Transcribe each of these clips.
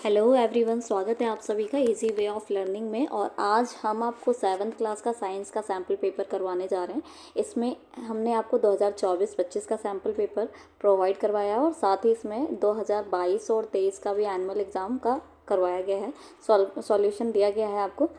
Hello everyone, स्वागत है आप सभी का इजी वे ऑफ लर्निंग में। और आज हम आपको 7th क्लास का साइंस का सैम्पल पेपर करवाने जा रहे हैं। इसमें हमने आपको 2024-25 का सैम्पल पेपर प्रोवाइड करवाया है और साथ ही इसमें 2022 और 23 का भी एनुअल एग्ज़ाम का करवाया गया है। सॉल्यूशन दिया गया है आपको।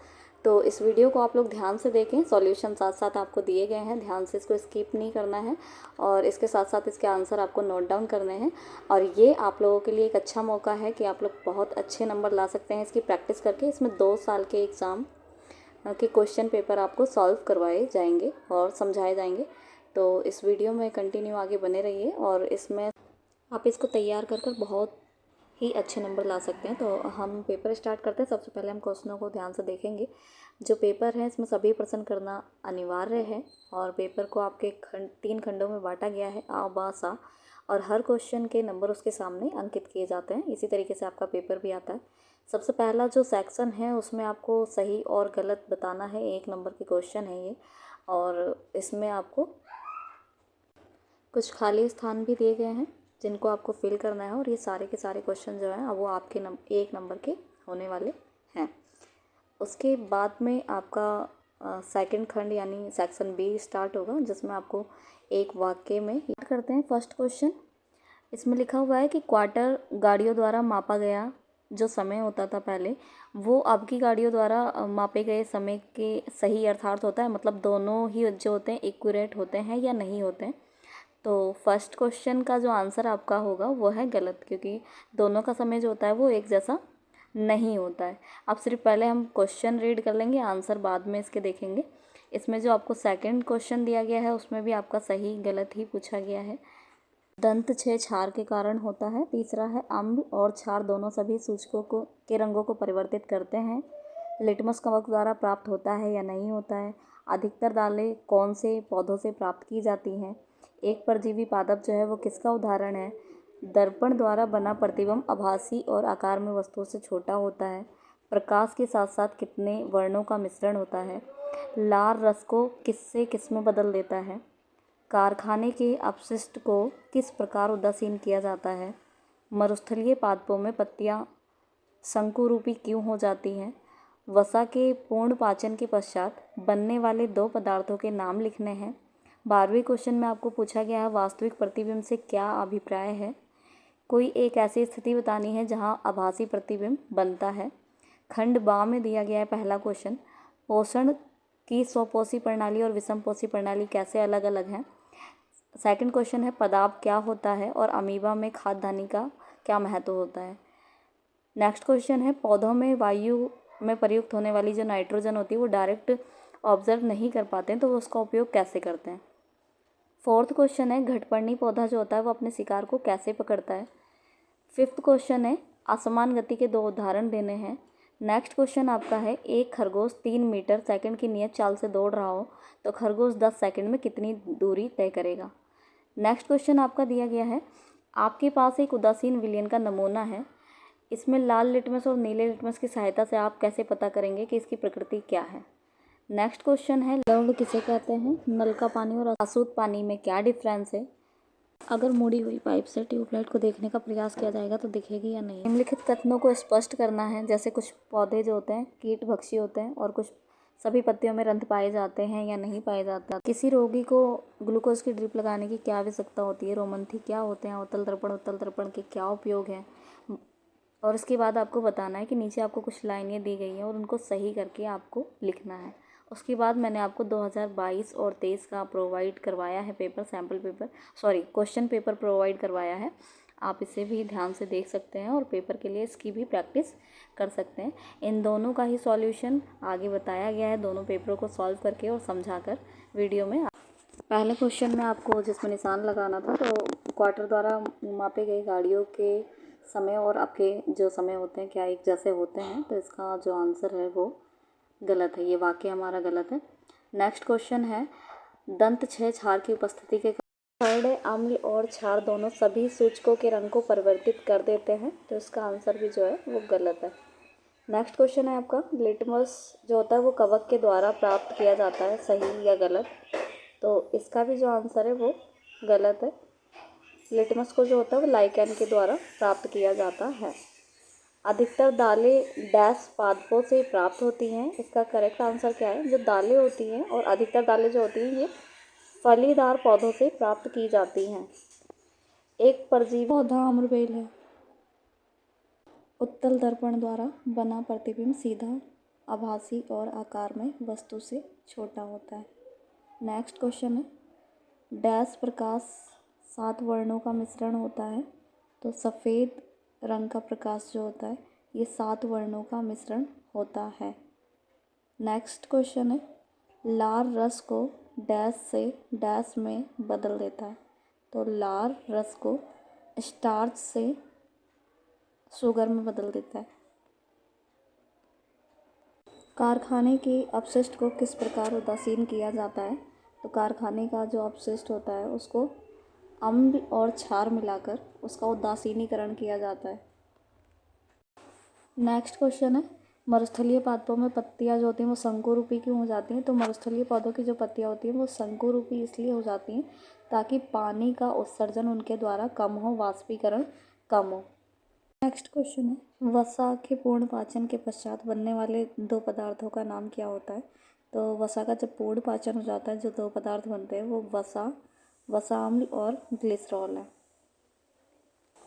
तो इस वीडियो को आप लोग ध्यान से देखें। सॉल्यूशन साथ साथ आपको दिए गए हैं, ध्यान से इसको स्किप नहीं करना है और इसके साथ साथ इसके आंसर आपको नोट डाउन करने हैं। और ये आप लोगों के लिए एक अच्छा मौका है कि आप लोग बहुत अच्छे नंबर ला सकते हैं इसकी प्रैक्टिस करके। इसमें 2 साल के एग्ज़ाम के क्वेश्चन पेपर आपको सॉल्व करवाए जाएंगे और समझाए जाएंगे। तो इस वीडियो में कंटिन्यू आगे बने रहिए और इसमें आप इसको तैयार कर बहुत ही अच्छे नंबर ला सकते हैं। तो हम पेपर स्टार्ट करते हैं। सबसे पहले हम क्वेश्चनों को ध्यान से देखेंगे। जो पेपर है इसमें सभी प्रश्न करना अनिवार्य है और पेपर को आपके 3 खंडों में बांटा गया है, आ बा सा, और हर क्वेश्चन के नंबर उसके सामने अंकित किए जाते हैं। इसी तरीके से आपका पेपर भी आता है। सबसे पहला जो सेक्शन है उसमें आपको सही और गलत बताना है। 1 नंबर के क्वेश्चन है ये और इसमें आपको कुछ खाली स्थान भी दिए गए हैं जिनको आपको फिल करना है। और ये सारे के सारे क्वेश्चन जो हैं वो आपके 1 नंबर के होने वाले हैं। उसके बाद में आपका सेकंड खंड यानी सेक्शन बी स्टार्ट होगा, जिसमें आपको एक वाक्य में याद करते हैं। फर्स्ट क्वेश्चन इसमें लिखा हुआ है कि क्वार्टर गाड़ियों द्वारा मापा गया जो समय होता था पहले, वो अब की गाड़ियों द्वारा मापे गए समय के सही अर्थार्थ होता है। मतलब दोनों ही जो होते हैं इक्विरेट होते हैं या नहीं होते हैं। तो फर्स्ट क्वेश्चन का जो आंसर आपका होगा वो है गलत, क्योंकि दोनों का समय जो होता है वो एक जैसा नहीं होता है। अब सिर्फ पहले हम क्वेश्चन रीड कर लेंगे, आंसर बाद में इसके देखेंगे। इसमें जो आपको सेकंड क्वेश्चन दिया गया है उसमें भी आपका सही गलत ही पूछा गया है। दंत छः क्षार के कारण होता है। तीसरा है अम्ल और क्षार दोनों सभी सूचकों के रंगों को परिवर्तित करते हैं। लिटमस कवक द्वारा प्राप्त होता है या नहीं होता है। अधिकतर दालें कौन से पौधों से प्राप्त की जाती हैं। एक परजीवी पादप जो है वो किसका उदाहरण है। दर्पण द्वारा बना प्रतिबिंब आभासी और आकार में वस्तुओं से छोटा होता है। प्रकाश के साथ साथ कितने वर्णों का मिश्रण होता है। लार रस को किससे किसमें बदल देता है। कारखाने के अपशिष्ट को किस प्रकार उदासीन किया जाता है। मरुस्थलीय पादपों में पत्तियां शंकुरूपी क्यों हो जाती हैं। वसा के पूर्ण पाचन के पश्चात बनने वाले 2 पदार्थों के नाम लिखने हैं। 12वें क्वेश्चन में आपको पूछा गया है वास्तविक प्रतिबिंब से क्या अभिप्राय है। कोई एक ऐसी स्थिति बतानी है जहां आभासी प्रतिबिंब बनता है। खंड बा में दिया गया है पहला क्वेश्चन, पोषण की स्वपोषी प्रणाली और विषमपोषी प्रणाली कैसे अलग अलग हैं। सेकंड क्वेश्चन है पदार्थ क्या होता है और अमीबा में खाद्यान्नी का क्या महत्व होता है। नेक्स्ट क्वेश्चन है पौधों में वायु में प्रयुक्त होने वाली जो नाइट्रोजन होती है वो डायरेक्ट ऑब्जर्व नहीं कर पाते हैं, तो वो उसका उपयोग कैसे करते हैं। फोर्थ क्वेश्चन है घटपर्णी पौधा जो होता है वो अपने शिकार को कैसे पकड़ता है। फिफ्थ क्वेश्चन है असमान गति के 2 उदाहरण देने हैं। नेक्स्ट क्वेश्चन आपका है एक खरगोश 3 मीटर सेकंड की नियत चाल से दौड़ रहा हो तो खरगोश 10 सेकंड में कितनी दूरी तय करेगा। नेक्स्ट क्वेश्चन आपका दिया गया है आपके पास एक उदासीन विलयन का नमूना है। इसमें लाल लिटमस और नीले लिटमस की सहायता से आप कैसे पता करेंगे कि इसकी प्रकृति क्या है। नेक्स्ट क्वेश्चन है लवण किसे कहते हैं। नल का पानी और आसूत पानी में क्या डिफरेंस है। अगर मुड़ी हुई पाइप से ट्यूबलाइट को देखने का प्रयास किया जाएगा तो दिखेगी या नहीं। निम्नलिखित कथनों को स्पष्ट करना है, जैसे कुछ पौधे जो होते हैं कीट भक्षी होते हैं और कुछ सभी पत्तियों में रंध्र पाए जाते हैं या नहीं पाए जाते। किसी रोगी को ग्लूकोज की ड्रिप लगाने की क्या आवश्यकता होती है। रोमंथी क्या होते हैं। उत्तल दर्पण के क्या उपयोग हैं। और इसके बाद आपको बताना है कि नीचे आपको कुछ लाइनें दी गई हैं और उनको सही करके आपको लिखना है। उसके बाद मैंने आपको 2022 और 23 का प्रोवाइड करवाया है paper, sample paper question paper provide करवाया है। आप इसे भी ध्यान से देख सकते हैं और पेपर के लिए इसकी भी प्रैक्टिस कर सकते हैं। इन दोनों का ही सॉल्यूशन आगे बताया गया है, दोनों पेपरों को सॉल्व करके और समझाकर वीडियो में। पहले क्वेश्चन में आपको जिसमें निशान लगाना था, तो क्वार्टर द्वारा मापे गए गाड़ियों के समय और आपके जो समय होते हैं क्या एक जैसे होते हैं, तो इसका जो आंसर है वो गलत है। ये वाक्य हमारा गलत है। नेक्स्ट क्वेश्चन है दंत छः क्षार की उपस्थिति के कारण अम्ल और क्षार दोनों सभी सूचकों के रंग को परिवर्तित कर देते हैं, तो इसका आंसर भी जो है वो गलत है। नेक्स्ट क्वेश्चन है आपका लिटमस जो होता है वो कवक के द्वारा प्राप्त किया जाता है, सही या गलत। तो इसका भी जो आंसर है वो गलत है। लिटमस को जो होता है वो लाइकेन के द्वारा प्राप्त किया जाता है। अधिकतर दालें डैश पादपों से प्राप्त होती हैं। इसका करेक्ट आंसर क्या है? जो दालें होती हैं और अधिकतर दालें जो होती हैं ये फलीदार पौधों से प्राप्त की जाती हैं। एक परजीवी पौधा अम्रबेल है। उत्तल दर्पण द्वारा बना प्रतिबिंब सीधा, आभासी और आकार में वस्तु से छोटा होता है। नेक्स्ट क्वेश्चन है, डैश प्रकाश 7 वर्णों का मिश्रण होता है। तो सफ़ेद रंग का प्रकाश जो होता है ये 7 वर्णों का मिश्रण होता है। नेक्स्ट क्वेश्चन है, लार रस को डैश से डैश में बदल देता है। तो लार रस को स्टार्च से शुगर में बदल देता है। कारखाने के अपशिष्ट को किस प्रकार उदासीन किया जाता है? तो कारखाने का जो अपशिष्ट होता है उसको अम्ल और क्षार मिलाकर उसका उदासीनीकरण किया जाता है। नेक्स्ट क्वेश्चन है, मरुस्थलीय पादपों में पत्तियां जो होती हैं वो शंकुरूपी क्यों हो जाती हैं? तो मरुस्थलीय पौधों की जो पत्तियां होती हैं वो शंकुरूपी इसलिए हो जाती हैं ताकि पानी का उत्सर्जन उनके द्वारा कम हो, वाष्पीकरण कम हो। नेक्स्ट क्वेश्चन है, वसा के पूर्ण पाचन के पश्चात बनने वाले 2 पदार्थों का नाम क्या होता है? तो वसा का जब पूर्ण पाचन हो जाता है जो 2 पदार्थ बनते हैं वो वसा अम्ल और ग्लिसरॉल है।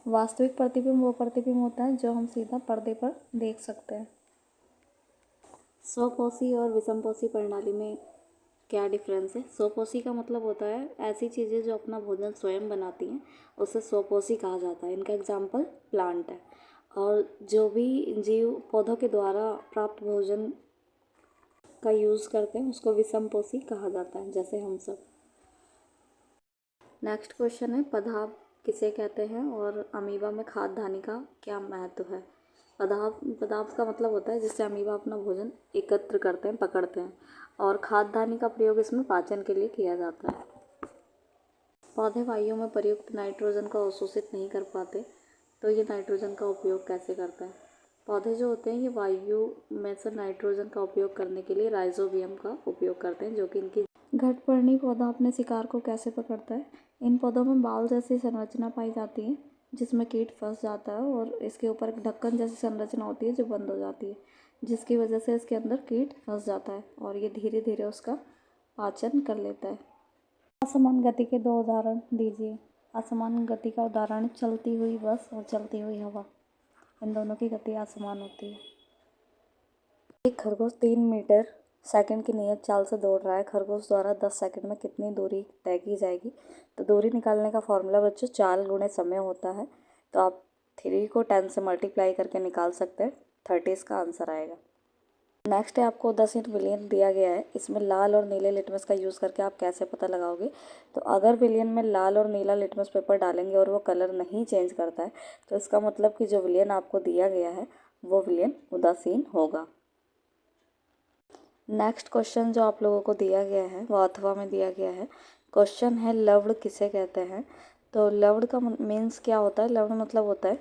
वास्तविक प्रतिबिंब वो प्रतिबिंब होता है जो हम सीधा पर्दे पर देख सकते हैं। स्वपोषी और विषमपोषी प्रणाली में क्या डिफरेंस है? स्वपोषी का मतलब होता है ऐसी चीज़ें जो अपना भोजन स्वयं बनाती हैं, उसे स्वपोषी कहा जाता है। इनका एग्जाम्पल प्लांट है। और जो भी जीव पौधों के द्वारा प्राप्त भोजन का यूज़ करते हैं उसको विषमपोषी कहा जाता है, जैसे हम सब। नेक्स्ट क्वेश्चन है, पदार्थ किसे कहते हैं और अमीबा में खाद्यधानी का क्या महत्व है? पदार्थ का मतलब होता है जिससे अमीबा अपना भोजन एकत्र करते हैं, पकड़ते हैं, और खाद्यधानी का प्रयोग इसमें पाचन के लिए किया जाता है। पौधे वायु में प्रयुक्त नाइट्रोजन को अवशोषित नहीं कर पाते, तो ये नाइट्रोजन का उपयोग कैसे करते हैं? पौधे जो होते हैं ये वायु में से नाइट्रोजन का उपयोग करने के लिए राइजोबियम का उपयोग करते हैं, जो कि इनकी घटपर्णी पौधा अपने शिकार को कैसे पकड़ता है? इन पौधों में बाल जैसी संरचना पाई जाती है जिसमें कीट फंस जाता है और इसके ऊपर एक ढक्कन जैसी संरचना होती है जो बंद हो जाती है, जिसकी वजह से इसके अंदर कीट फंस जाता है और ये धीरे धीरे उसका पाचन कर लेता है। असमान गति के 2 उदाहरण दीजिए। असमान गति का उदाहरण चलती हुई बस और चलती हुई हवा। इन दोनों की गति असमान होती है। एक खरगोश 3 मीटर सेकंड की नियत चाल से दौड़ रहा है। खरगोश द्वारा 10 सेकंड में कितनी दूरी तय की जाएगी? तो दूरी निकालने का फॉर्मूला बच्चों 4 गुणे समय होता है। तो आप 3 को 10 से मल्टीप्लाई करके निकाल सकते हैं, 30 इसका आंसर आएगा। नेक्स्ट है, आपको 10 ईंट विलियन दिया गया है। इसमें लाल और नीले लिटमस का यूज़ करके आप कैसे पता लगाओगे? तो अगर विलियन में लाल और नीला लिटमस पेपर डालेंगे और वो कलर नहीं चेंज करता है तो इसका मतलब कि जो विलियन आपको दिया गया है वो विलियन उदासीन होगा। नेक्स्ट क्वेश्चन जो आप लोगों को दिया गया है वो अथवा में दिया गया है। क्वेश्चन है, लवण किसे कहते हैं? तो लवण का मीन्स क्या होता है? लवण मतलब होता है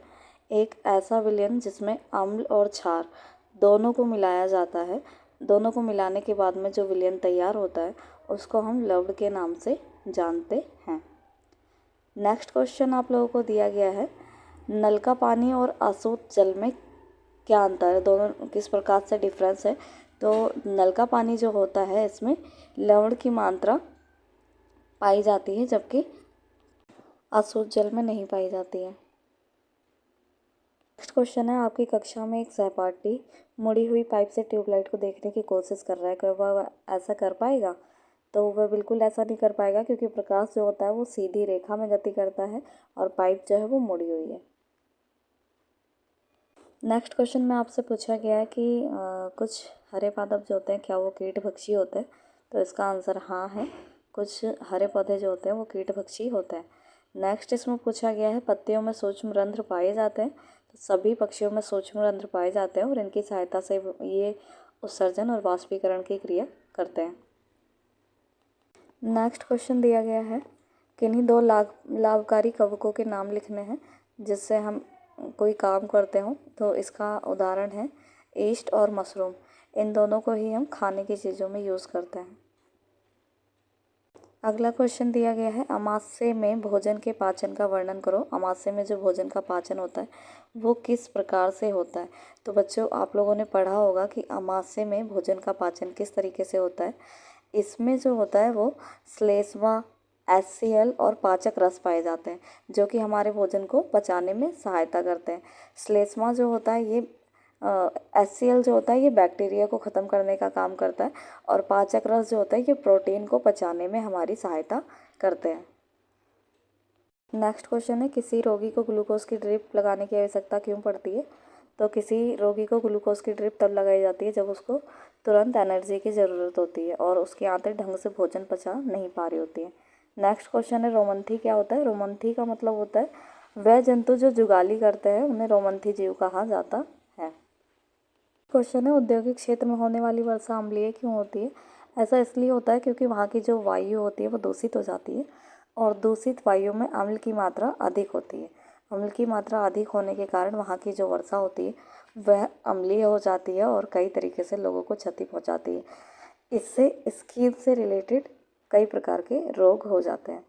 एक ऐसा विलयन जिसमें अम्ल और क्षार दोनों को मिलाया जाता है। दोनों को मिलाने के बाद में जो विलयन तैयार होता है उसको हम लवण के नाम से जानते हैं। नेक्स्ट क्वेश्चन आप लोगों को दिया गया है, नल का पानी और अशुद्ध जल में क्या अंतर है? दोनों किस प्रकार से डिफरेंस है? तो नल का पानी जो होता है इसमें लवण की मात्रा पाई जाती है जबकि अशुद्ध जल में नहीं पाई जाती है। नेक्स्ट क्वेश्चन है, आपकी कक्षा में एक सहपाठी मुड़ी हुई पाइप से ट्यूबलाइट को देखने की कोशिश कर रहा है, क्या वह ऐसा कर पाएगा? तो वह बिल्कुल ऐसा नहीं कर पाएगा क्योंकि प्रकाश जो होता है वो सीधी रेखा में गति करता है और पाइप जो है वो मुड़ी हुई है। नेक्स्ट क्वेश्चन में आपसे पूछा गया है कि कुछ हरे पादप जो होते हैं क्या वो कीटभक्षी होते हैं? तो इसका आंसर हाँ है, कुछ हरे पौधे जो होते हैं वो कीटभक्षी होते हैं। नेक्स्ट इसमें पूछा गया है, पत्तियों में सूक्ष्म रंध्र पाए जाते हैं? तो सभी पक्षियों में सूक्ष्म रंध्र पाए जाते हैं और इनकी सहायता से ये उत्सर्जन और वाष्पीकरण की क्रिया करते हैं। नेक्स्ट क्वेश्चन दिया गया है, किन्हीं 2 लाभकारी कवकों के नाम लिखने हैं जिससे हम कोई काम करते हो। तो इसका उदाहरण है ईस्ट और मशरूम। इन दोनों को ही हम खाने की चीज़ों में यूज़ करते हैं। अगला क्वेश्चन दिया गया है, अमाशय में भोजन के पाचन का वर्णन करो। अमाशय में जो भोजन का पाचन होता है वो किस प्रकार से होता है। तो बच्चों, आप लोगों ने पढ़ा होगा कि अमाशय में भोजन का पाचन किस तरीके से होता है। इसमें जो होता है वो श्लेष्मा, HCl और पाचक रस पाए जाते हैं जो कि हमारे भोजन को पचाने में सहायता करते हैं। श्लेष्मा जो होता है ये HCl जो होता है ये बैक्टीरिया को ख़त्म करने का काम करता है, और पाचक रस जो होता है ये प्रोटीन को पचाने में हमारी सहायता करते हैं। नेक्स्ट क्वेश्चन है, किसी रोगी को ग्लूकोज की ड्रिप लगाने की आवश्यकता क्यों पड़ती है। तो किसी रोगी को ग्लूकोज की ड्रिप तब लगाई जाती है जब उसको तुरंत एनर्जी की ज़रूरत होती है और उसकी आंतें ढंग से भोजन पचा नहीं पा रही होती है। नेक्स्ट क्वेश्चन है, रोमंथी क्या होता है। रोमंथी का मतलब होता है वह जंतु जो जुगाली करते हैं उन्हें रोमंथी जीव कहा जाता है। क्वेश्चन है, औद्योगिक क्षेत्र में होने वाली वर्षा अम्लीय क्यों होती है। ऐसा इसलिए होता है क्योंकि वहाँ की जो वायु होती है वो दूषित हो जाती है और दूषित वायु में अम्ल की मात्रा अधिक होती है। अम्ल की मात्रा अधिक होने के कारण वहाँ की जो वर्षा होती है वह अम्लीय हो जाती है और कई तरीके से लोगों को क्षति पहुँचाती है। इससे स्किन से रिलेटेड कई प्रकार के रोग हो जाते हैं।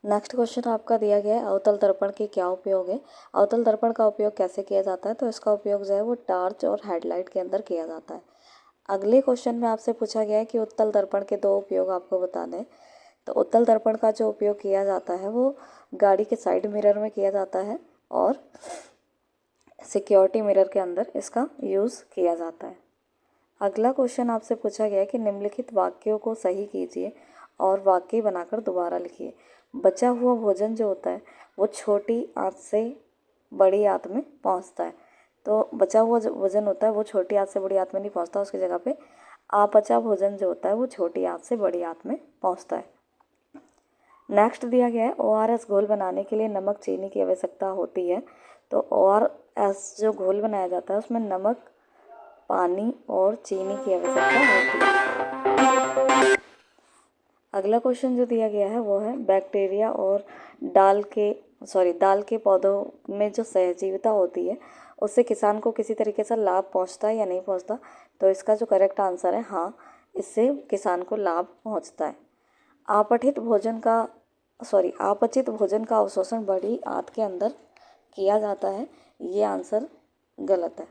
नेक्स्ट क्वेश्चन आपका दिया गया है, अवतल दर्पण के क्या उपयोग है। अवतल दर्पण का उपयोग कैसे किया जाता है। तो इसका उपयोग जो है वो टार्च और हेडलाइट के अंदर किया जाता है। अगले क्वेश्चन में आपसे पूछा गया है कि उत्तल दर्पण के 2 उपयोग आपको बताने हैं। तो उत्तल दर्पण का जो उपयोग किया जाता है वो गाड़ी के साइड मिरर में किया जाता है और सिक्योरिटी मिरर के अंदर इसका यूज़ किया जाता है। अगला क्वेश्चन आपसे पूछा गया है कि निम्नलिखित वाक्यों को सही कीजिए और वाक्य बनाकर दोबारा लिखिए। बचा हुआ भोजन जो होता है वो छोटी आंत से बड़ी आंत में पहुंचता है। तो बचा हुआ जो भोजन होता है वो छोटी आंत से बड़ी आंत में नहीं पहुंचता, उसकी जगह पे अपचा भोजन जो होता है वो छोटी आंत से बड़ी आंत में पहुंचता है। नेक्स्ट दिया गया है, ORS घोल बनाने के लिए नमक चीनी की आवश्यकता होती है। तो ORS जो घोल बनाया जाता है उसमें नमक, पानी और चीनी की आवश्यकता होती है। अगला क्वेश्चन जो दिया गया है वो है, बैक्टीरिया और दाल के पौधों में जो सहजीविता होती है उससे किसान को किसी तरीके से लाभ पहुंचता है या नहीं पहुंचता। तो इसका जो करेक्ट आंसर है हाँ, इससे किसान को लाभ पहुंचता है। अपचित भोजन का अवशोषण बड़ी आंत के अंदर किया जाता है, ये आंसर गलत है।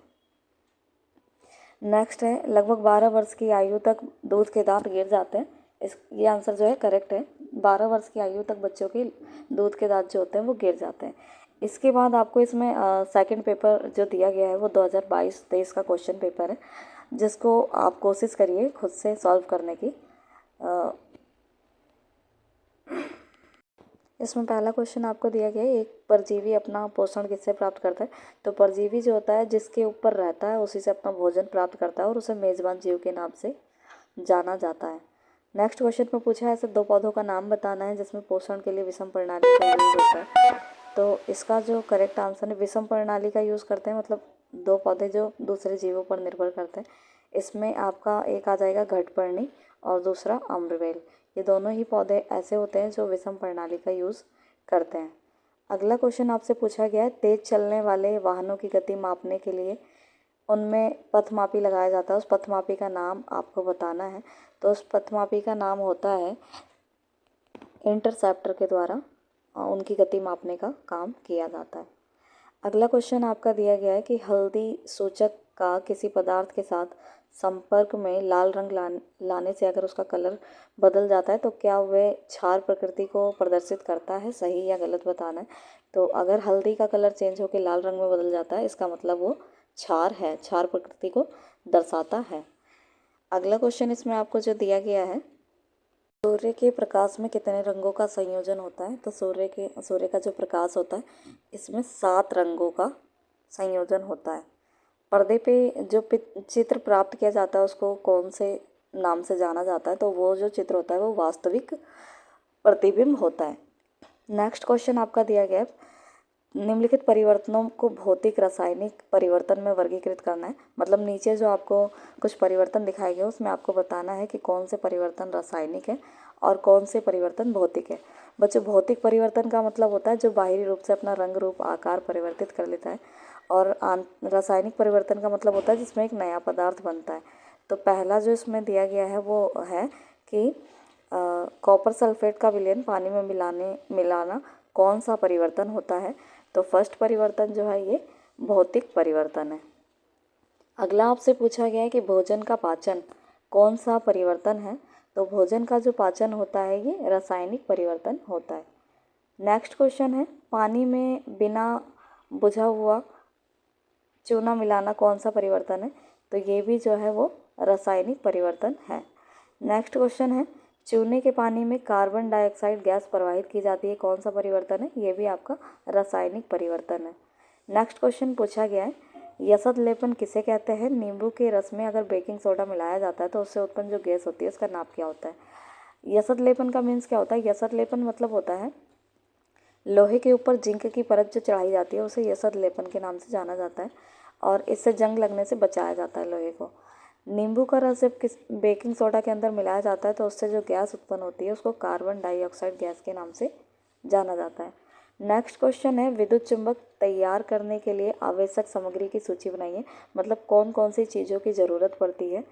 नेक्स्ट है, लगभग 12 वर्ष की आयु तक दूध के दांत गिर जाते हैं। ये आंसर जो है करेक्ट है। 12 वर्ष की आयु तक बच्चों के दूध के दांत जो होते हैं वो गिर जाते हैं। इसके बाद आपको इसमें सेकंड पेपर जो दिया गया है वो 2022-23 का क्वेश्चन पेपर है, जिसको आप कोशिश करिए खुद से सॉल्व करने की। इसमें पहला क्वेश्चन आपको दिया गया है, एक परजीवी अपना पोषण किससे प्राप्त करता है। तो परजीवी जो होता है जिसके ऊपर रहता है उसी से अपना भोजन प्राप्त करता है और उसे मेज़बान जीव के नाम से जाना जाता है। नेक्स्ट क्वेश्चन में पूछा है, ऐसे 2 पौधों का नाम बताना है जिसमें पोषण के लिए विषम प्रणाली का यूज़ होता है। तो इसका जो करेक्ट आंसर है, विषम प्रणाली का यूज़ करते हैं मतलब 2 पौधे जो दूसरे जीवों पर निर्भर करते हैं। इसमें आपका एक आ जाएगा घटपर्णी और दूसरा अम्रवेल। ये दोनों ही पौधे ऐसे होते हैं जो विषम प्रणाली का यूज़ करते हैं। अगला क्वेश्चन आपसे पूछा गया है, तेज चलने वाले वाहनों की गति मापने के लिए उनमें पथमापी लगाया जाता है, उस पथमापी का नाम आपको बताना है। तो उस पथमापी का नाम होता है इंटरसेप्टर के द्वारा उनकी गति मापने का काम किया जाता है। अगला क्वेश्चन आपका दिया गया है कि हल्दी सूचक का किसी पदार्थ के साथ संपर्क में लाल रंग लाने से अगर उसका कलर बदल जाता है तो क्या वह क्षार प्रकृति को प्रदर्शित करता है। सही या गलत बताना है। तो अगर हल्दी का कलर चेंज होकर लाल रंग में बदल जाता है इसका मतलब वो क्षार है, क्षार प्रकृति को दर्शाता है। अगला क्वेश्चन इसमें आपको जो दिया गया है, सूर्य के प्रकाश में कितने रंगों का संयोजन होता है। तो सूर्य का जो प्रकाश होता है इसमें 7 रंगों का संयोजन होता है। पर्दे पे जो चित्र प्राप्त किया जाता है उसको कौन से नाम से जाना जाता है। तो वो जो चित्र होता है वो वास्तविक प्रतिबिंब होता है। नेक्स्ट क्वेश्चन आपका दिया गया है, निम्नलिखित परिवर्तनों को भौतिक रासायनिक परिवर्तन में वर्गीकृत करना है। मतलब नीचे जो आपको कुछ परिवर्तन दिखाए गए उसमें आपको बताना है कि कौन से परिवर्तन रासायनिक है और कौन से परिवर्तन भौतिक है। बच्चों, भौतिक परिवर्तन का मतलब होता है जो बाहरी रूप से अपना रंग रूप आकार परिवर्तित कर लेता है, और रासायनिक परिवर्तन का मतलब होता है जिसमें एक नया पदार्थ बनता है। तो पहला जो इसमें दिया गया है वो है कि कॉपर सल्फेट का विलयन पानी में मिलाना कौन सा परिवर्तन होता है? तो फर्स्ट परिवर्तन जो है ये भौतिक परिवर्तन है। अगला आपसे पूछा गया है कि भोजन का पाचन कौन सा परिवर्तन है? तो भोजन का जो पाचन होता है ये रासायनिक परिवर्तन होता है। नेक्स्ट क्वेश्चन है, पानी में बिना बुझा हुआ चूना मिलाना कौन सा परिवर्तन है? तो ये भी जो है वो रासायनिक परिवर्तन है। नेक्स्ट क्वेश्चन है, चूने के पानी में कार्बन डाइऑक्साइड गैस प्रवाहित की जाती है, कौन सा परिवर्तन है? ये भी आपका रासायनिक परिवर्तन है। नेक्स्ट क्वेश्चन पूछा गया है, यसद लेपन किसे कहते हैं? नींबू के रस में अगर बेकिंग सोडा मिलाया जाता है तो उससे उत्पन्न जो गैस होती है उसका नाम क्या होता है? यसद लेपन का मीन्स क्या होता है? यसद लेपन मतलब होता है लोहे के ऊपर जिंक की परत जो चढ़ाई जाती है उसे यसद लेपन के नाम से जाना जाता है और इससे जंग लगने से बचाया जाता है लोहे को। नींबू का रस जब बेकिंग सोडा के अंदर मिलाया जाता है तो उससे जो गैस उत्पन्न होती है उसको कार्बन डाइऑक्साइड गैस के नाम से जाना जाता है। नेक्स्ट क्वेश्चन है, विद्युत चुंबक तैयार करने के लिए आवश्यक सामग्री की सूची बनाइए। मतलब कौन कौन सी चीज़ों की ज़रूरत पड़ती है?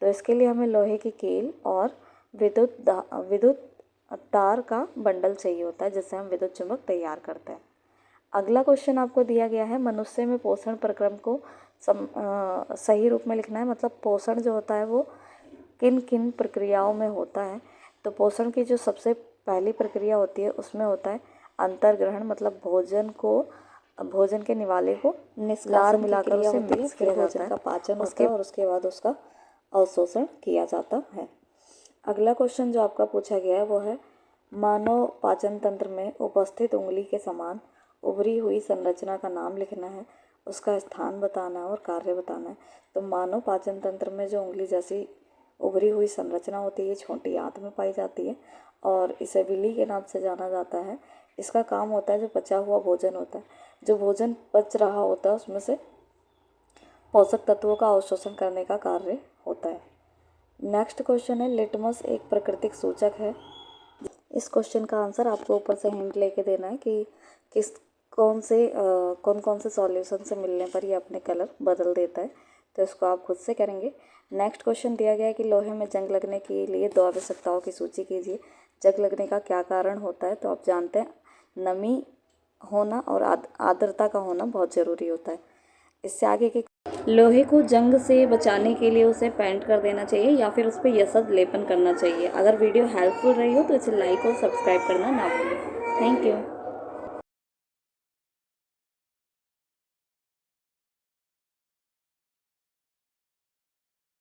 तो इसके लिए हमें लोहे की कील और विद्युत तार का बंडल चाहिए होता है जिससे हम विद्युत चुंबक तैयार करते हैं। अगला क्वेश्चन आपको दिया गया है, मनुष्य में पोषण प्रक्रम को सही रूप में लिखना है। मतलब पोषण जो होता है वो किन किन प्रक्रियाओं में होता है? तो पोषण की जो सबसे पहली प्रक्रिया होती है उसमें होता है अंतर्ग्रहण, मतलब भोजन के निवाले को निस्कार मिलाकर उसे मिक्स किया जाता है, का पाचन होता है और उसके बाद उसका अवशोषण किया जाता है। अगला क्वेश्चन जो आपका पूछा गया है वो है, मानव पाचन तंत्र में उपस्थित उंगली के समान उभरी हुई संरचना का नाम लिखना है, उसका स्थान बताना है और कार्य बताना है। तो मानव पाचन तंत्र में जो उंगली जैसी उभरी हुई संरचना होती है छोटी आंत में पाई जाती है और इसे विली के नाम से जाना जाता है। इसका काम होता है जो पचा हुआ भोजन होता है, जो भोजन पच रहा होता है उसमें से पोषक तत्वों का अवशोषण करने का कार्य होता है। नेक्स्ट क्वेश्चन है, लिटमस एक प्राकृतिक सूचक है। इस क्वेश्चन का आंसर आपको ऊपर से हिंट लेके देना है कि कौन कौन से सॉल्यूशन से मिलने पर ये अपने कलर बदल देता है। तो इसको आप खुद से करेंगे। नेक्स्ट क्वेश्चन दिया गया है कि लोहे में जंग लगने के लिए 2 आवश्यकताओं की सूची कीजिए। जंग लगने का क्या कारण होता है? तो आप जानते हैं नमी होना और आर्द्रता का होना बहुत ज़रूरी होता है। इससे आगे के लोहे को जंग से बचाने के लिए उसे पेंट कर देना चाहिए या फिर उस पर यसद लेपन करना चाहिए। अगर वीडियो हेल्पफुल रही हो तो इसे लाइक और सब्सक्राइब करना ना भूलें। Thank you.